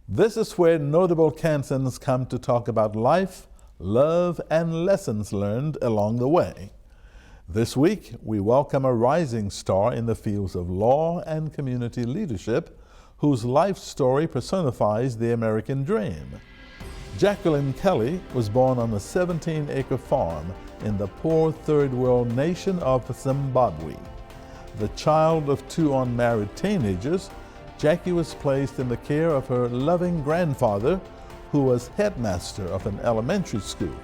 This is where notable Kansans come to talk about life, love, and lessons learned along the way. This week, we welcome a rising star in the fields of law and community leadership, whose life story personifies the American dream. Jaqueline Kelly was born on a 17-acre farm in the poor third world nation of Zimbabwe. The child of two unmarried teenagers, Jackie was placed in the care of her loving grandfather, who was headmaster of an elementary school.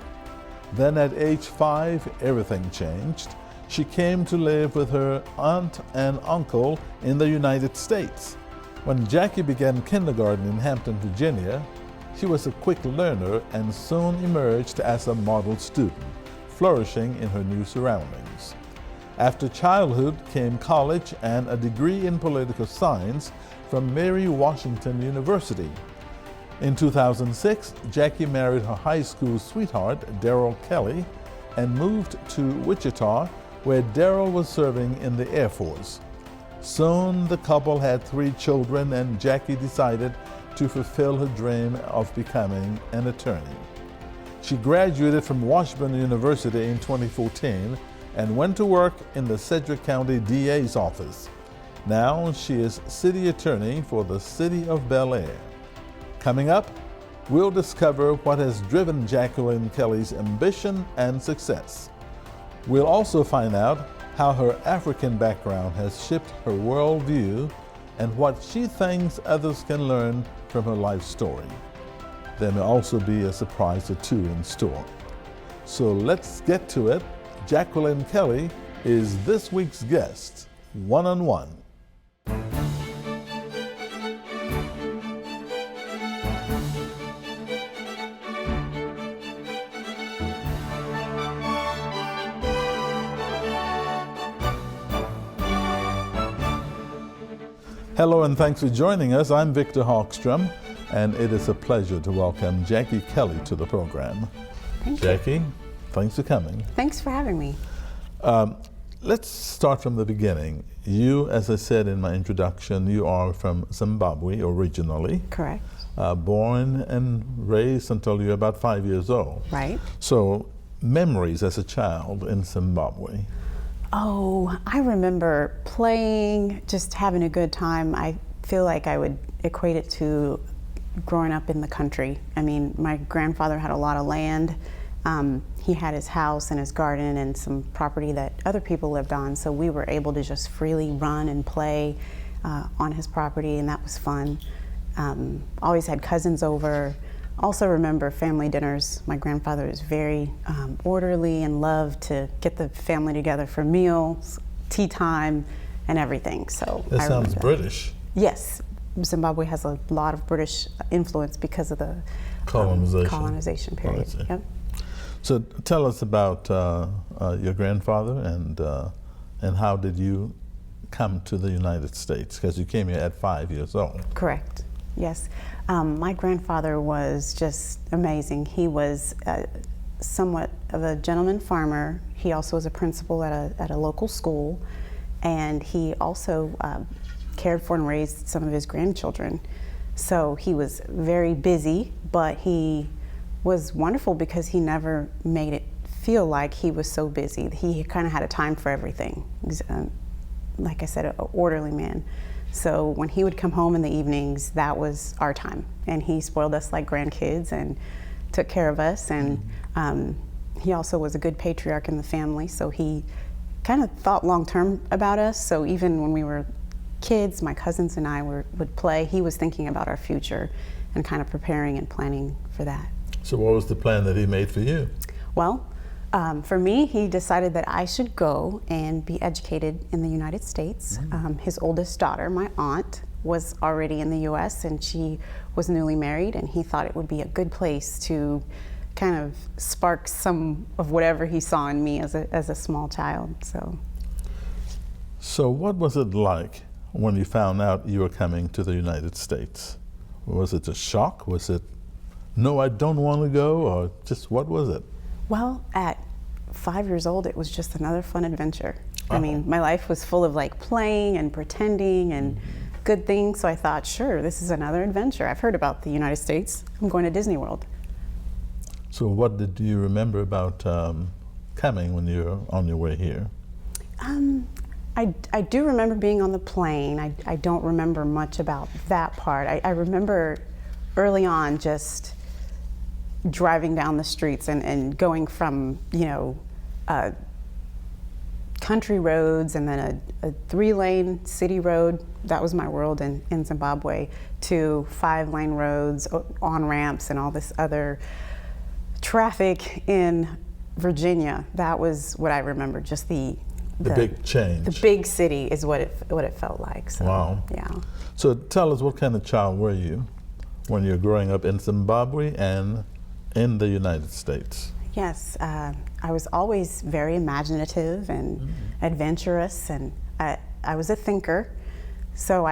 Then at age 5, everything changed. She came to live with her aunt and uncle in the United States. When Jackie began kindergarten in Hampton, Virginia, she was a quick learner and soon emerged as a model student, flourishing in her new surroundings. After childhood came college and a degree in political science from Mary Washington University. In 2006, Jackie married her high school sweetheart, Daryl Kelly, and moved to Wichita, where Daryl was serving in the Air Force. Soon the couple had 3 children, and Jackie decided to fulfill her dream of becoming an attorney. She graduated from Washburn University in 2014 and went to work in the Sedgwick County DA's office. Now she is city attorney for the city of Bel Aire. Coming up, we'll discover what has driven Jaqueline Kelly's ambition and success. We'll also find out how her African background has shaped her worldview and what she thinks others can learn from her life story. There may also be a surprise or two in store. So let's get to it. Jaqueline Kelly is this week's guest, one-on-one. Hello and thanks for joining us. I'm Victor Hogstrom, and it is a pleasure to welcome Jackie Kelly to the program. Thank you. Jackie, thanks for coming. Thanks for having me. Let's start from the beginning. You, as I said in my introduction, you are from Zimbabwe originally. Correct. Born and raised until you're about 5 years old. Right. So, memories as a child in Zimbabwe. Oh, I remember playing, just having a good time. I feel like I would equate it to growing up in the country. I mean, my grandfather had a lot of land. He had his house and his garden and some property that other people lived on, so we were able to just freely run and play on his property, and that was fun. Always had cousins over. Also remember family dinners. My grandfather was very orderly and loved to get the family together for meals, tea time, and everything. So That sounds British. Yes, Zimbabwe has a lot of British influence because of the colonization period. Yep. So tell us about your grandfather and how did you come to the United States? Because you came here at 5 years old. Correct. Yes. My grandfather was just amazing. He was somewhat of a gentleman farmer. He also was a principal at a local school, and he also cared for and raised some of his grandchildren. So he was very busy, but he was wonderful because he never made it feel like he was so busy. He kind of had a time for everything. He was, like I said, an orderly man. So when he would come home in the evenings, that was our time. And he spoiled us like grandkids and took care of us. And he also was a good patriarch in the family. So he kind of thought long term about us. So even when we were kids, my cousins and I would play, he was thinking about our future and kind of preparing and planning for that. So what was the plan that he made for you? Well, for me, he decided that I should go and be educated in the United States. His oldest daughter, my aunt, was already in the U.S. and she was newly married, and he thought it would be a good place to kind of spark some of whatever he saw in me as a small child. So what was it like when you found out you were coming to the United States? Was it a shock? Was it, no, I don't want to go, or just what was it? Well, at 5 years old, it was just another fun adventure. I mean, my life was full of like playing and pretending and good thing, so I thought, sure, this is another adventure. I've heard about the United States. I'm going to Disney World. So what did you remember about coming when you were on your way here? I do remember being on the plane. I don't remember much about that part. I remember early on just driving down the streets and going from, country roads and then a 3-lane city road, that was my world in Zimbabwe, to 5-lane roads, on-ramps, and all this other traffic in Virginia. That was what I remember, just the big change. The big city is what it felt like. So, wow. Yeah. So tell us, what kind of child were you when you were growing up in Zimbabwe and in the United States? Yes, I was always very imaginative and adventurous, and I was a thinker. So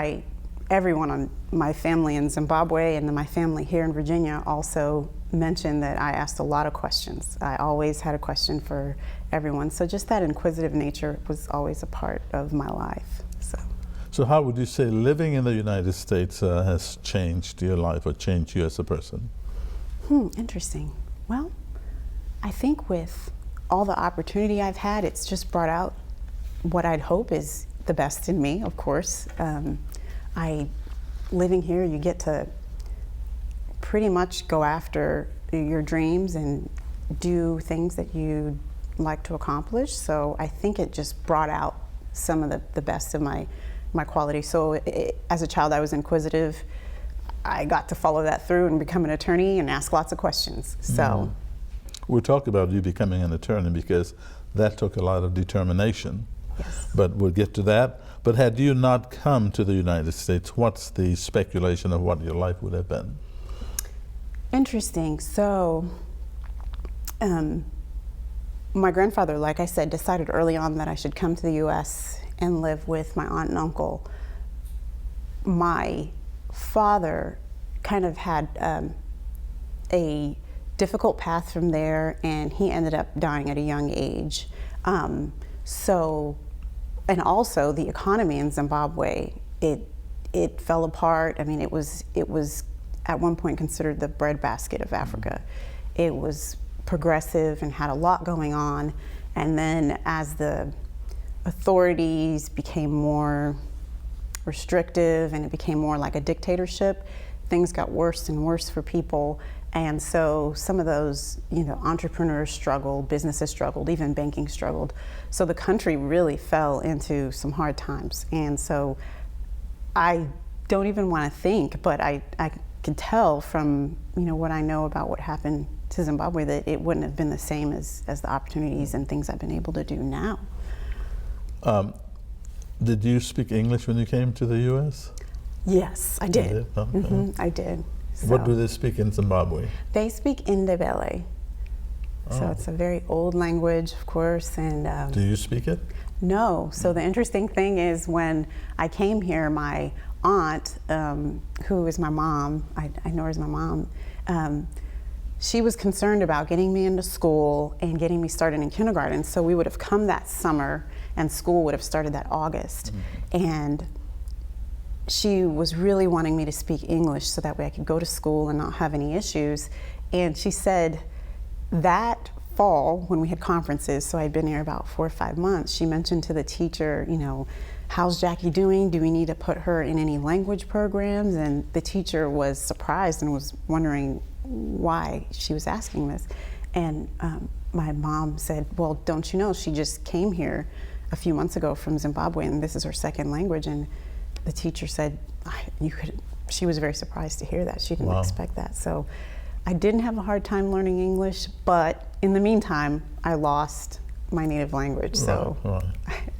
everyone on my family in Zimbabwe and my family here in Virginia also mentioned that I asked a lot of questions. I always had a question for everyone. So just that inquisitive nature was always a part of my life. So how would you say living in the United States has changed your life or changed you as a person? Interesting. Well, I think with all the opportunity I've had, it's just brought out what I'd hope is the best in me, of course. Living here, you get to pretty much go after your dreams and do things that you like to accomplish. So I think it just brought out some of the best of my qualities. So as a child, I was inquisitive. I got to follow that through and become an attorney and ask lots of questions. So we'll talk about you becoming an attorney because that took a lot of determination. Yes. But we'll get to that. But had you not come to the United States, what's the speculation of what your life would have been? Interesting. So my grandfather, like I said, decided early on that I should come to the U.S. and live with my aunt and uncle. My father kind of had a difficult path from there, and he ended up dying at a young age. And also the economy in Zimbabwe, it fell apart. I mean, it was at one point considered the breadbasket of Africa. It was progressive and had a lot going on. And then as the authorities became more restrictive and it became more like a dictatorship, things got worse and worse for people. And so some of those, entrepreneurs struggled, businesses struggled, even banking struggled. So the country really fell into some hard times. And so I don't even want to think, but I could tell from, what I know about what happened to Zimbabwe that it wouldn't have been the same as the opportunities and things I've been able to do now. Did you speak English when you came to the U.S.? Yes, I did. You did? Okay. I did. So what do they speak in Zimbabwe? They speak Bel Aire. So it's a very old language, of course. And do you speak it? No. So the interesting thing is when I came here, my aunt, who is my mom, I know her as my mom, she was concerned about getting me into school and getting me started in kindergarten. So we would have come that summer and school would have started that August. And she was really wanting me to speak English so that way I could go to school and not have any issues. And she said that fall when we had conferences, so I'd been here about 4 or 5 months, she mentioned to the teacher, how's Jackie doing? Do we need to put her in any language programs? And the teacher was surprised and was wondering why she was asking this. And my mom said, well, don't you know, she just came here a few months ago from Zimbabwe and this is her second language. And the teacher said, she was very surprised to hear that. She didn't expect that. So I didn't have a hard time learning English, but in the meantime, I lost my native language, so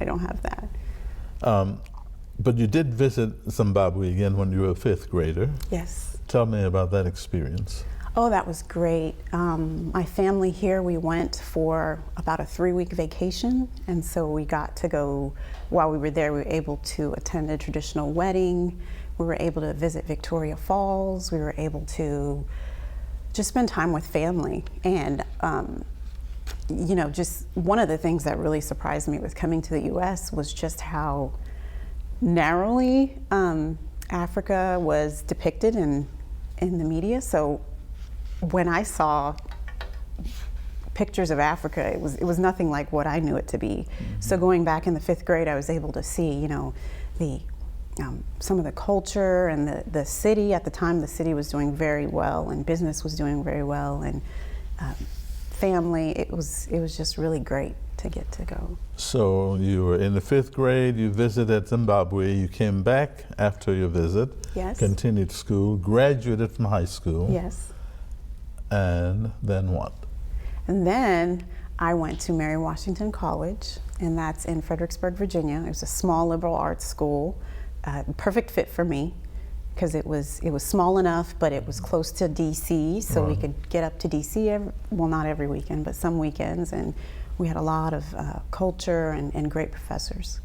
I don't have that. But you did visit Zimbabwe again when you were a 5th grader. Yes. Tell me about that experience. Oh, that was great. My family here, we went for about a 3-week vacation, and so we got to go, while we were there, we were able to attend a traditional wedding, we were able to visit Victoria Falls, we were able to just spend time with family. And just one of the things that really surprised me with coming to the US was just how narrowly. Africa was depicted in the media, so when I saw pictures of Africa, it was nothing like what I knew it to be. So going back in the 5th grade, I was able to see, the some of the culture and the city. At the time, the city was doing very well, and business was doing very well, and family. It was just really great to get to go. So you were in the 5th grade, you visited Zimbabwe, you came back after your visit, Yes. continued school, graduated from high school. Yes. And then what? And then I went to Mary Washington College, and that's in Fredericksburg, Virginia. It was a small liberal arts school, perfect fit for me, because it was small enough, but it was close to DC, so we could get up to DC, well, not every weekend, but some weekends, and we had a lot of culture and great professors.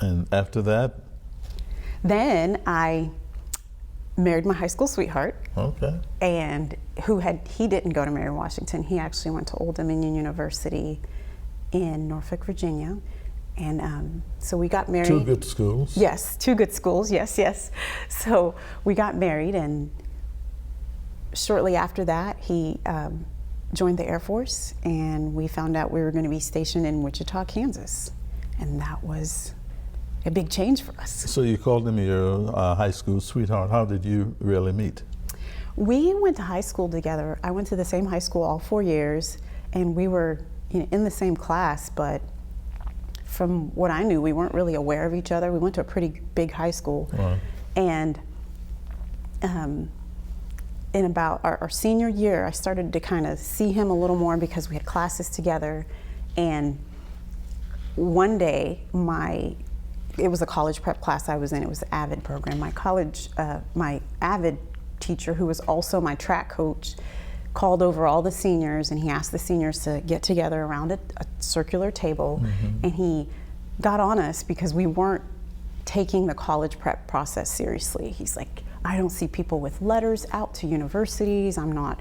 And after that? Then I married my high school sweetheart. Okay. And he didn't go to Mary Washington. He actually went to Old Dominion University in Norfolk, Virginia. And so we got married. 2 good schools. Yes, 2 good schools, yes. So we got married, and shortly after that, he joined the Air Force, and we found out we were going to be stationed in Wichita, Kansas. And that was a big change for us. So you called him your high school sweetheart. How did you really meet? We went to high school together. I went to the same high school all 4 years, and we were in the same class, but from what I knew, we weren't really aware of each other. We went to a pretty big high school. Right. And in about our senior year, I started to kind of see him a little more because we had classes together. And one day, it was a college prep class I was in. It was the AVID program. My AVID teacher, who was also my track coach, called over all the seniors, and he asked the seniors to get together around a circular table, and he got on us because we weren't taking the college prep process seriously. He's like, I don't see people with letters out to universities. I'm not,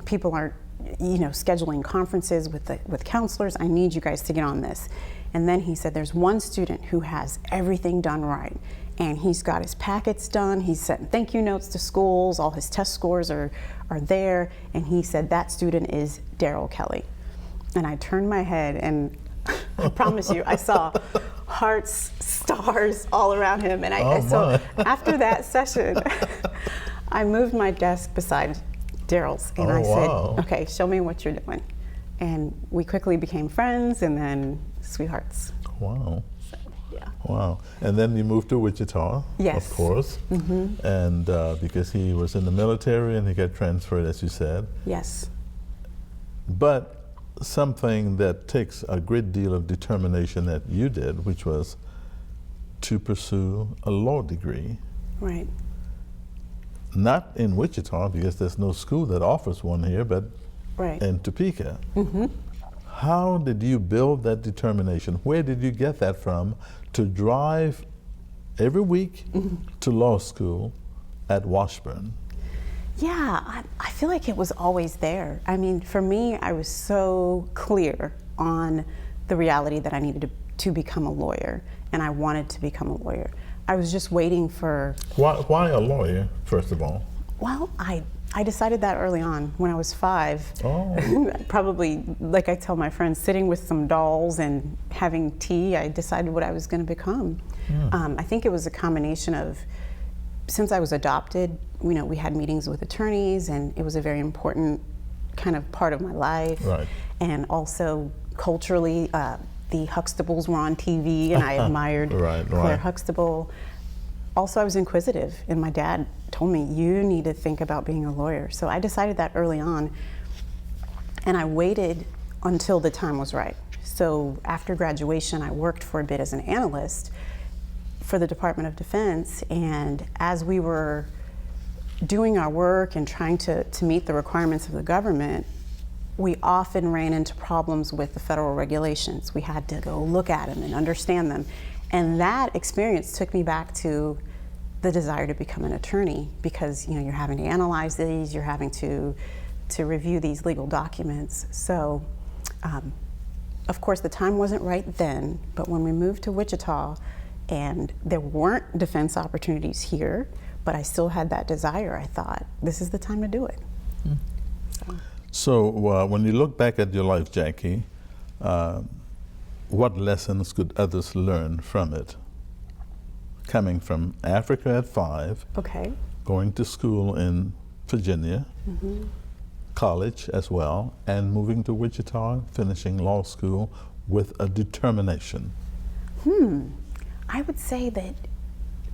people aren't, scheduling conferences with counselors. I need you guys to get on this. And then he said, there's one student who has everything done right, and he's got his packets done, he's sent thank you notes to schools, all his test scores are there, and he said that student is Daryl Kelly. And I turned my head, and I promise you, I saw hearts, stars all around him. And so after that session, I moved my desk beside Daryl's, and I said, okay, show me what you're doing. And we quickly became friends, and then sweethearts. Wow. So, yeah. Wow. And then you moved to Wichita, yes. of course, and because he was in the military and he got transferred, as you said. Yes. But something that takes a great deal of determination that you did, which was to pursue a law degree. Right. Not in Wichita, because there's no school that offers one here, but in Topeka. How did you build that determination? Where did you get that from to drive every week to law school at Washburn? Yeah, I feel like it was always there. I mean, for me, I was so clear on the reality that I needed to become a lawyer, and I wanted to become a lawyer. I was just waiting for... Why a lawyer, first of all? Well, I decided that early on when I was 5. Oh. Probably, like I tell my friends, sitting with some dolls and having tea, I decided what I was going to become. I think it was a combination of, since I was adopted, we had meetings with attorneys, and it was a very important kind of part of my life. Right. And also culturally, the Hogstables were on TV, and I admired Claire Hogstable. Also, I was inquisitive, and my dad told me, you need to think about being a lawyer. So I decided that early on, and I waited until the time was right. So after graduation, I worked for a bit as an analyst for the Department of Defense, and as we were doing our work and trying to meet the requirements of the government, we often ran into problems with the federal regulations. We had to go look at them and understand them. And that experience took me back to the desire to become an attorney, because you're having to analyze these, you're having to review these legal documents. So of course, the time wasn't right then, but when we moved to Wichita, and there weren't defense opportunities here, but I still had that desire, I thought, this is the time to do it. So when you look back at your life, Jackie, what lessons could others learn from it? Coming from Africa at 5, Okay. going to school in Virginia, college as well, and moving to Wichita, finishing law school with a determination. I would say that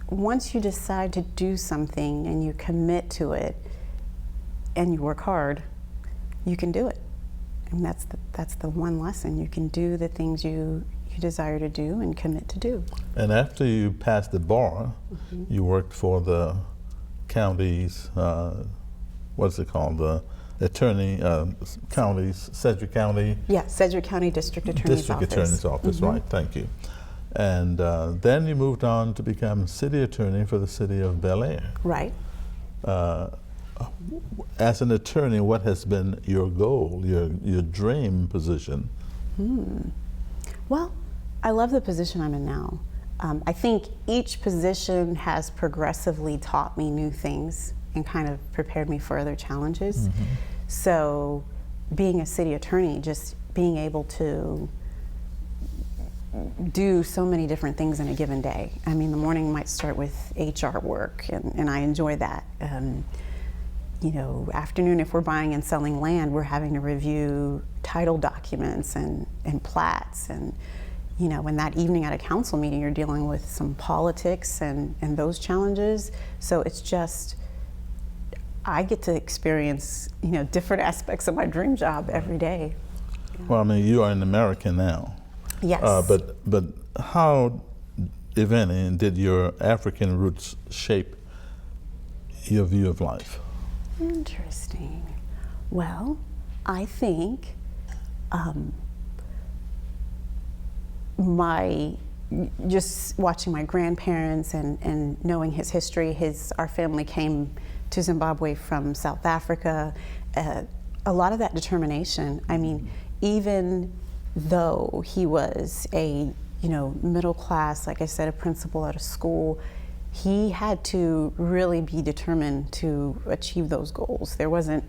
once you decide to do something and you commit to it and you work hard, you can do it. And that's the one lesson. You can do the things you desire to do and commit to do. And after you passed the bar, you worked for the county's, what's it called, the attorney, counties, Sedgwick County? Yeah, Sedgwick County District Attorney's Office. District Attorney's Office, right, thank you. And then you moved on to become city attorney for the city of Bel Aire. Right. As an attorney, what has been your goal, your dream position? Well, I love the position I'm in now. I think each position has progressively taught me new things and kind of prepared me for other challenges. So being a city attorney, just being able to do so many different things in a given day. I mean, the morning might start with HR work, and I enjoy that. You know, afternoon, if we're buying and selling land, we're having to review title documents and plats, and you know, when that evening at a council meeting, you're dealing with some politics and those challenges. So it's just, I get to experience, you know, different aspects of my dream job every day. Well, I mean, you are an American now. Yes. But how, if any, did your African roots shape your view of life? Interesting. Well, I think just watching my grandparents and knowing his history, our family came to Zimbabwe from South Africa, a lot of that determination. I mean, even though he was a, you know, middle class, like I said, a principal at a school, he had to really be determined to achieve those goals. There wasn't,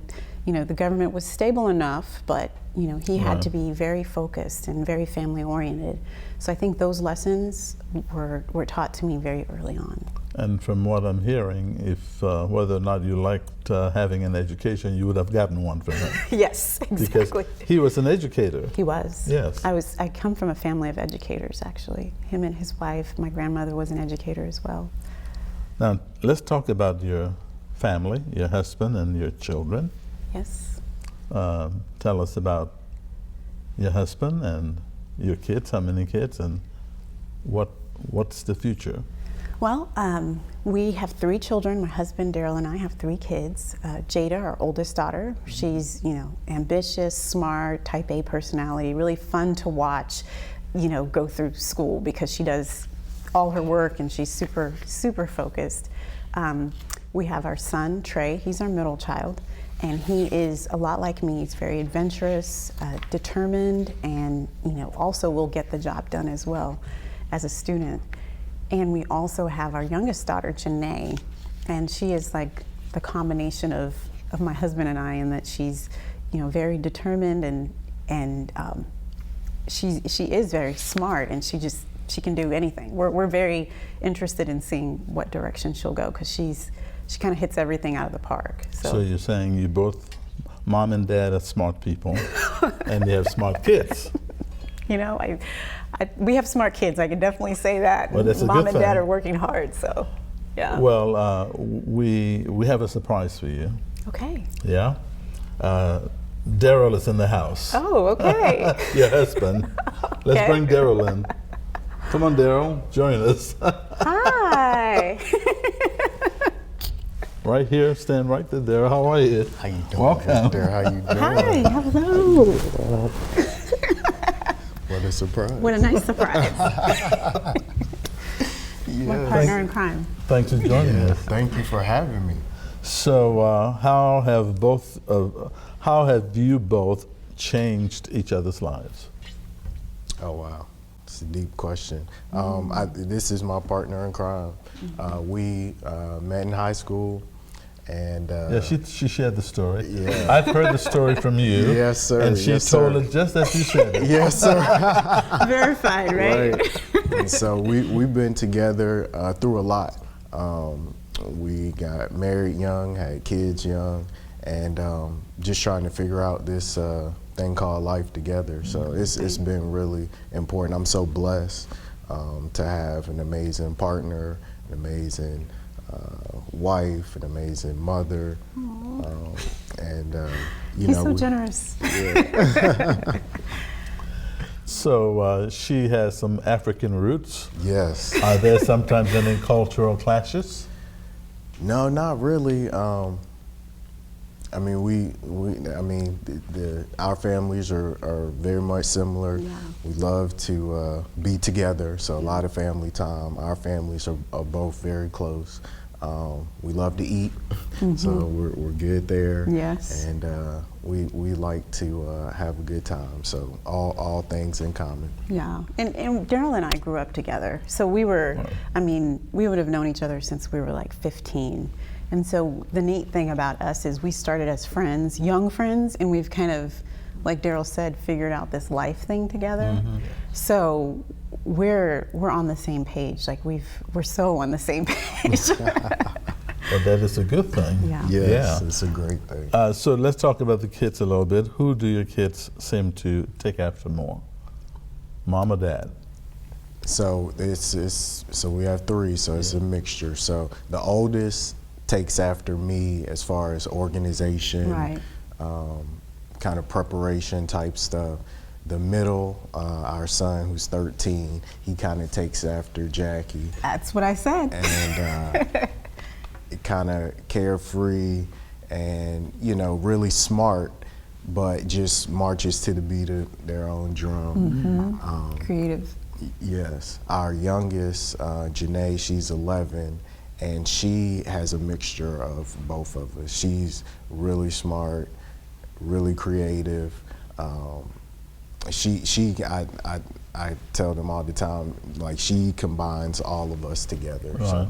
you know, the government was stable enough, but, you know, he had to be very focused and very family oriented. So I think those lessons were taught to me very early on. And from what I'm hearing, if whether or not you liked having an education, you would have gotten one from him. Yes, exactly. Because he was an educator. He was. Yes. I come from a family of educators, actually. Him and his wife, my grandmother was an educator as well. Now, let's talk about your family, your husband and your children. Yes. Tell us about your husband and your kids, how many kids, and what's the future? Well, we have 3 children. My husband, Daryl, and I have 3 kids. Jada, our oldest daughter, she's, you know, ambitious, smart, type A personality, really fun to watch, you know, go through school because she does all her work and she's super, super focused. We have our son, Trey. He's our middle child, and he is a lot like me. He's very adventurous, determined, and, you know, also will get the job done as well as a student. And we also have our youngest daughter, Janae, and she is like the combination of my husband and I, in that she's, you know, very determined, and she is very smart, and she can do anything. We're very interested in seeing what direction she'll go, because she kind of hits everything out of the park. So you're saying you both, mom and dad, are smart people, and you have smart kids. You know, we have smart kids. I can definitely say that. Well, that's a Mom good and thing. Dad are working hard, so yeah. Well, we have a surprise for you. Okay. Yeah. Daryl is in the house. Oh, okay. Your husband. Let's Okay. bring Daryl in. Come on, Daryl, join us. Hi. Right here, stand right there, Daryl. How are you? How you doing? Welcome. There, how you doing? Hi. Hello. What a surprise. What a nice surprise. My partner in crime. Thanks for joining Yeah, us. thank you for having me. So, how have you both changed each other's lives? Oh, wow. It's a deep question. This is my partner in crime. We met in high school, and Yeah, she shared the story. Yeah. I've heard the story from you. Yes, sir. And she Yes, told sir. it just as you said it. Yes, sir. Verified, right? And so we've been together through a lot. We got married young, had kids young, and just trying to figure out this thing called life together. So it's been really important. I'm so blessed to have an amazing partner, an amazing wife, an amazing mother, and you He's know. so generous. Yeah. So she has some African roots. Yes. Are there sometimes any cultural clashes? No, not really. I mean, our families are very much similar. Yeah. We love to be together, so a lot of family time. Our families are both very close. We love to eat, so we're good there. Yes. And we like to have a good time. So all things in common. Yeah, and Daryl and I grew up together. So we were, I mean, we would have known each other since we were like 15. And so the neat thing about us is we started as friends, young friends, and we've kind of, like Daryl said, figured out this life thing together. So we're on the same page. Like we're so on the same page. Well, that is a good thing. Yeah. Yes, Yeah. it's a great thing. So let's talk about the kids a little bit. Who do your kids seem to take after more? Mom or dad? So so we have three, so it's a mixture. So the oldest takes after me as far as organization, Right. kind of preparation type stuff. The middle, our son who's 13, he kind of takes after Jackie, That's what I said. and kind of carefree and really smart, but just marches to the beat of their own drum. Creative. Yes, our youngest, Janae, she's 11, and she has a mixture of both of us. She's really smart, really creative. I tell them all the time, like she combines all of us together. Right.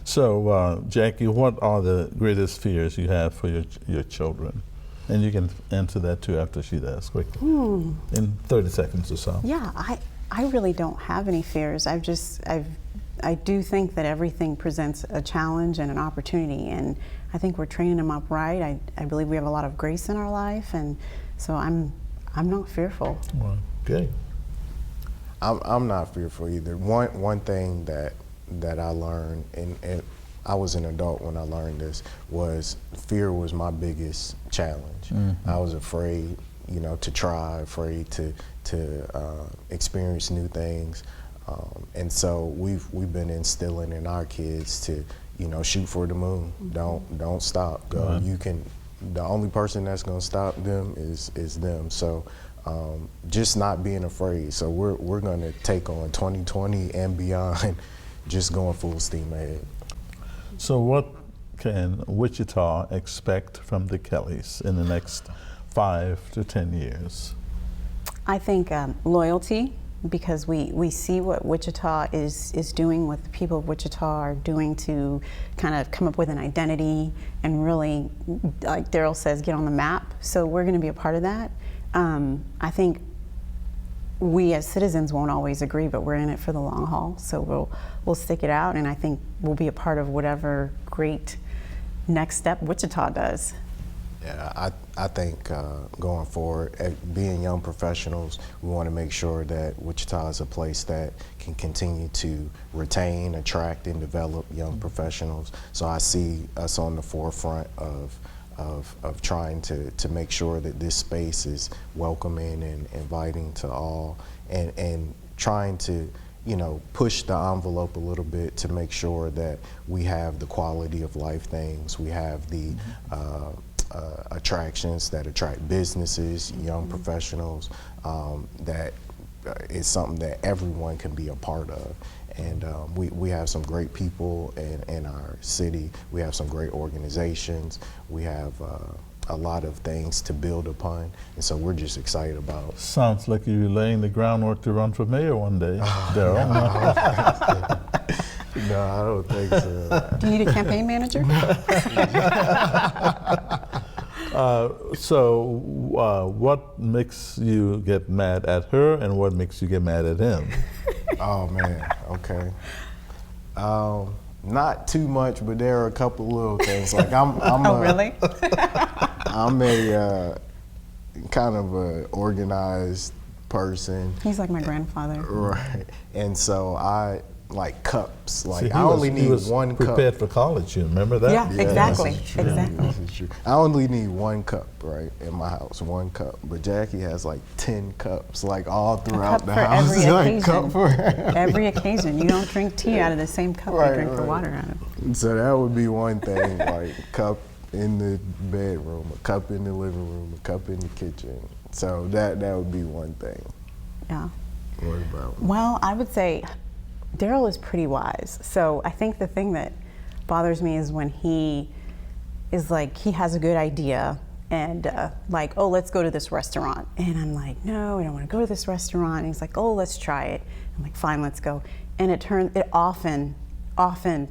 So, Jackie, what are the greatest fears you have for your children? And you can answer that too after she does, quickly, in 30 seconds or so. Yeah, I really don't have any fears. I do think that everything presents a challenge and an opportunity, and I think we're training them up right. I believe we have a lot of grace in our life, and so I'm not fearful. Well, okay. I'm not fearful either. One thing that I learned, and I was an adult when I learned this, was fear was my biggest challenge. I was afraid, to try, afraid to experience new things, and so we've been instilling in our kids to, shoot for the moon. Don't stop. Go. Right. You can. The only person that's gonna stop them is them. So. Just not being afraid. So we're going to take on 2020 and beyond, just going full steam ahead. So what can Wichita expect from the Kellys in the next 5 to 10 years? I think loyalty, because we see what Wichita is doing, what the people of Wichita are doing to kind of come up with an identity and really, like Daryl says, get on the map. So we're going to be a part of that. I think we as citizens won't always agree, but we're in it for the long haul. So we'll stick it out, and I think we'll be a part of whatever great next step Wichita does. Yeah, I think going forward, being young professionals, we want to make sure that Wichita is a place that can continue to retain, attract, and develop young professionals. So I see us on the forefront of trying to make sure that this space is welcoming and inviting to all, and trying to push the envelope a little bit to make sure that we have the quality of life things, we have the attractions that attract businesses, young professionals, that is something that everyone can be a part of. And we have some great people in our city. We have some great organizations. We have a lot of things to build upon, and so we're just excited about. Sounds like you're laying the groundwork to run for mayor one day, Daryl. No, I don't think so. Do you need a campaign manager? What makes you get mad at her, and what makes you get mad at him? Oh man, okay. Not too much, but there are a couple little things. Like Really? I'm a kind of a organized person. He's like my grandfather. Right. And so I like cups. Like See, I only he need was one prepared cup. for college, you remember that? Yeah, exactly. This is true. Exactly. This is true. I only need one cup, right, in my house, one cup. But Jackie has like 10 cups, like all throughout the house. Every Like, occasion. cup for Every occasion. You don't drink tea out of the same cup Right, you drink the right. water out of. So that would be one thing, like cup in the bedroom, a cup in the living room, a cup in the kitchen. So that would be one thing. Yeah. What about? Well, I would say Daryl is pretty wise. So I think the thing that bothers me is when he is like, he has a good idea and like, oh, let's go to this restaurant. And I'm like, no, I don't want to go to this restaurant. And he's like, oh, let's try it. I'm like, fine, let's go. And it often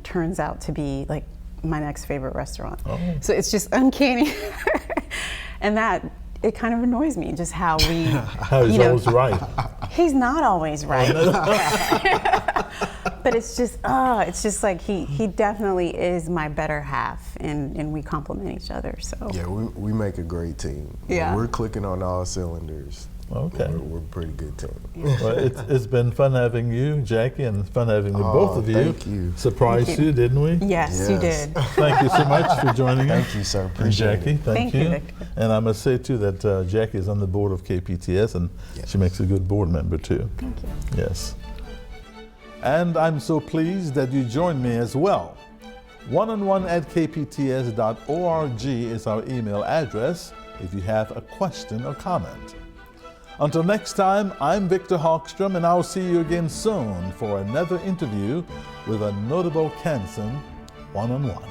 turns out to be like my next favorite restaurant. Oh. So it's just uncanny. And that, it kind of annoys me just how we, How he's always right. he's not always right. But it's just like he definitely is my better half, and we complement each other. So Yeah, we make a great team. Yeah. We're clicking on all cylinders. Okay. We're a pretty good team. Well, it's been fun having you, Jackie, and fun having the both of you. Thank you. Surprised Thank you. you, didn't we? yes, you Yes. did. Thank you so much for joining us. Thank you, sir. And Appreciate Jackie, it. thank Thank you, you. Victor. And I must say too that Jackie is on the board of KPTS, and Yes. she makes a good board member too. Thank you. Yes. And I'm so pleased that you joined me as well. oneonone@kpts.org is our email address if you have a question or comment. Until next time, I'm Victor Hogstrom, and I'll see you again soon for another interview with a notable Kansan one-on-one.